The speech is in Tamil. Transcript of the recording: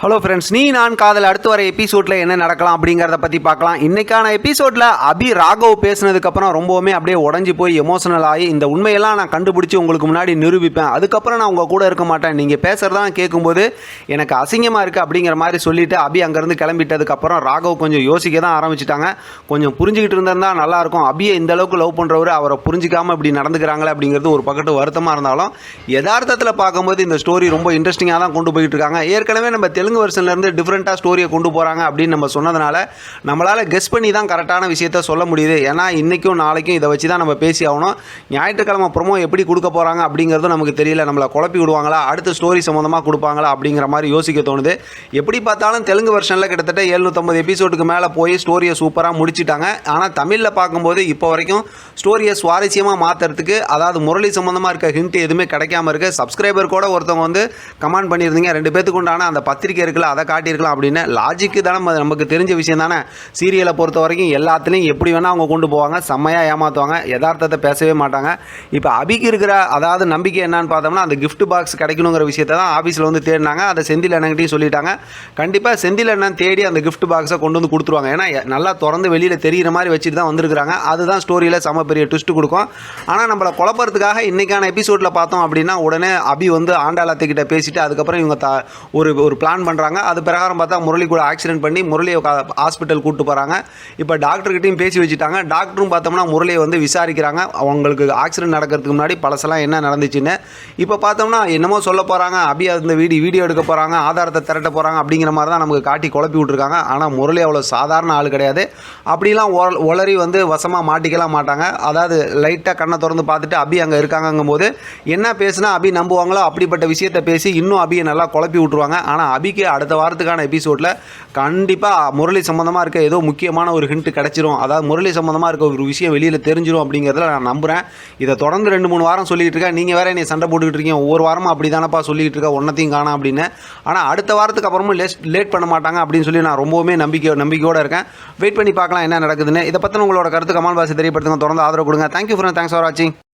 ஹலோ ஃப்ரெண்ட்ஸ், நீ நான் காதல் அடுத்து வர எபிசோடில் என்ன நடக்கலாம் அப்படிங்கிறத பற்றி பார்க்கலாம். இன்றைக்கான எபிசோடில் அபி ராகவ் பேசினதுக்கப்புறம் ரொம்பவுமே அப்படியே உடஞ்சி போய் எமோஷனல் ஆகி இந்த உண்மையெல்லாம் நான் கண்டுபிடிச்சி உங்களுக்கு முன்னாடி நிரூபிப்பேன், அதுக்கப்புறம் நான் உங்கள் கூட இருக்க மாட்டேன், நீங்கள் பேசுகிறதான் கேட்கும்போது எனக்கு அசிங்கமாக இருக்குது அப்படிங்கிற மாதிரி சொல்லிவிட்டு அபி அங்கேருந்து கிளம்பிட்டதுக்கப்புறம் ராகவ் கொஞ்சம் யோசிக்க தான் ஆரம்பிச்சிட்டாங்க. கொஞ்சம் புரிஞ்சுக்கிட்டு இருந்தால் நல்லாயிருக்கும். அபியை இந்த அளவுக்கு லவ் பண்ணுறவர் அவரை புரிஞ்சிக்காமல் இப்படி நடந்துக்கிறாங்களே அப்படிங்கிறது ஒரு பக்கத்து வருத்தமாக இருந்தாலும் யதார்த்தத்தில் பார்க்கும்போது இந்த ஸ்டோரி ரொம்ப இன்ட்ரெஸ்டிங்காக தான் கொண்டு போயிட்டு இருக்காங்க. ஏற்கனவே நம்ம தெலுங்கு வெர்ஷன்லேருந்து டிஃப்ரெண்ட்டாக ஸ்டோரியை கொண்டு போகிறாங்க அப்படின்னு நம்ம சொன்னதுனால நம்மளால் கெஸ் பண்ணி தான் கரெக்டான விஷயத்த சொல்ல முடியுது. ஏன்னா இன்றைக்கும் நாளைக்கும் இதை வச்சு தான் நம்ம பேசி ஆகணும். ஞாயிற்றுக்கிழமை ப்ரோமோ எப்படி கொடுக்க போகிறாங்க அப்படிங்கிறதும் நமக்கு தெரியல. நம்மளை குழப்பி விடுவாங்களா, அடுத்த ஸ்டோரி சம்மந்தமாக கொடுப்பாங்களா அப்படிங்கிற மாதிரி யோசிக்க தோணுது. எப்படி பார்த்தாலும் தெலுங்கு வெர்ஷனில் கிட்டத்தட்ட 750 எபிசோடுக்கு மேலே போய் ஸ்டோரியை சூப்பராக முடிச்சிட்டாங்க. ஆனால் தமிழில் பார்க்கும்போது இப்போ வரைக்கும் ஸ்டோரியை சுவாரஸ்யமாக மாற்றுறதுக்கு, அதாவது முரளி சம்மந்தமாக இருக்க ஹிண்ட் எதுவுமே கிடைக்காம இருக்குது. சப்ஸ்கிரைபர் கூட ஒருத்தவங்க வந்து கமெண்ட் பண்ணியிருந்தீங்க, 2 பேத்துக்கு உண்டான அந்த பத்திரிக்கை இருக்குல்ல அதை காட்டியிருக்கலாம் அப்படின்னு. லாஜிக்கு தானே, நமக்கு தெரிஞ்ச விஷயம் தானே. சீரியலை பொறுத்த வரைக்கும் எல்லாத்துலேயும் எப்படி வேணால் அவங்க கொண்டு போவாங்க, செம்மையாக ஏமாற்றுவாங்க, யதார்த்தத்தை பேசவே மாட்டாங்க. இப்போ அபிக்கு இருக்கிற அதாவது நம்பிக்கை என்னன்னு பார்த்தோம்னா, அந்த கிஃப்ட் பாக்ஸ் கிடைக்கணுங்கிற விஷயத்தை தான் ஆஃபீஸில் வந்து தேடினாங்க. அதை செந்தில் அண்ணன்கிட்டையும் சொல்லிட்டாங்க. கண்டிப்பாக செந்தில் அண்ணன் தேடி அந்த கிஃப்ட் பாக்ஸை கொண்டு வந்து கொடுத்துருவாங்க. ஏன்னா நல்லா திறந்து வெளியில் தெரிகிற மாதிரி வச்சுட்டு தான் வந்திருக்கிறாங்க. அதுதான் ஸ்டோரியில் செம பெரிய ட்விஸ்ட் கொடுக்கும். ஆனால் நம்மளை குழப்பறதுக்காக இன்றைக்கான எபிசோடில் பார்த்தோம் அப்படின்னா, உடனே அபி வந்து ஆண்டாளத்துக்கிட்ட பேசிட்டு அதுக்கப்புறம் இவங்க ஒரு பிளான் பண்ணுறாங்க. அது பிரகாரம் பார்த்தா முரளி கூட ஆக்சிடென்ட் பண்ணி முரளியை ஹாஸ்பிட்டல் கூப்பிட்டு போகிறாங்க. இப்போ டாக்டர்கிட்டையும் பேசி வச்சுட்டாங்க. டாக்டரும் பார்த்தோம்னா முரளியை வந்து விசாரிக்கிறாங்க, அவங்களுக்கு ஆக்சிடென்ட் நடக்கிறதுக்கு முன்னாடி பழசெல்லாம் என்ன நடந்துச்சுன்னு. இப்போ பார்த்தோம்னா என்னமோ சொல்ல போகிறாங்க, அபி அந்த வீடியோ எடுக்க போகிறாங்க, ஆதாரத்தை திரட்ட போகிறாங்க அப்படிங்கிற மாதிரி தான் நமக்கு காட்டி குழப்பி விட்ருக்காங்க. ஆனால் முரளி அவ்வளோ சாதாரண ஆள் கிடையாது. அப்படிலாம் ஒளரி வந்து வசமாக மாட்டிக்கலாம் மாட்டாங்க. அதாவது லைட்டாக கண்ணை திறந்து பார்த்துட்டு அபி அங்கே இருக்காங்கங்கும் போது என்ன பேசுனா அபி நம்புவாங்களோ அப்படிப்பட்ட விஷயத்தை பேசி இன்னும் அபியை நல்லா குழப்பி விட்ருவாங்க. ஆனால் அபிக்கு அடுத்த வாரத்துக்கான எபிசோடில் கண்டிப்பாக முரளி சம்மந்தமாக இருக்க ஏதோ முக்கியமான ஒரு ஹிண்ட் கிடச்சிரும். அதாவது முரளி சம்மந்தமாக இருக்க ஒரு விஷயம் வெளியில் தெரிஞ்சிடும் அப்படிங்கிறதுல நான் நம்புகிறேன். இதை தொடர்ந்து 2-3 வாரம் சொல்லிகிட்டு இருக்கேன். நீங்கள் வேறு என்னை சண்டை போட்டுக்கிட்டு இருக்கீங்க, ஒவ்வொரு வாரமும் அப்படி தானப்பா சொல்லிகிட்டு இருக்கேன், ஒன்றத்தையும் காணாம் அப்படின்னு. ஆனால் அடுத்த வாரத்துக்கு அப்புறமும் லேட் பண்ண மாட்டாங்க அப்படின்னு சொல்லி நான் ரொம்பவுமே நம்பிக்கையோடு இருக்கேன். வெயிட் பண்ணி பார்க்கலாம் என்ன நடக்குதுன்னு. இதை பற்றின உங்களோட கருத்து கமெண்ட் பாக்ஸில் தெரியப்படுத்துங்க. தொடர்ந்து ஆதரவு கொடுங்க. தேங்க்யூ ஃபார் வாட்சிங்.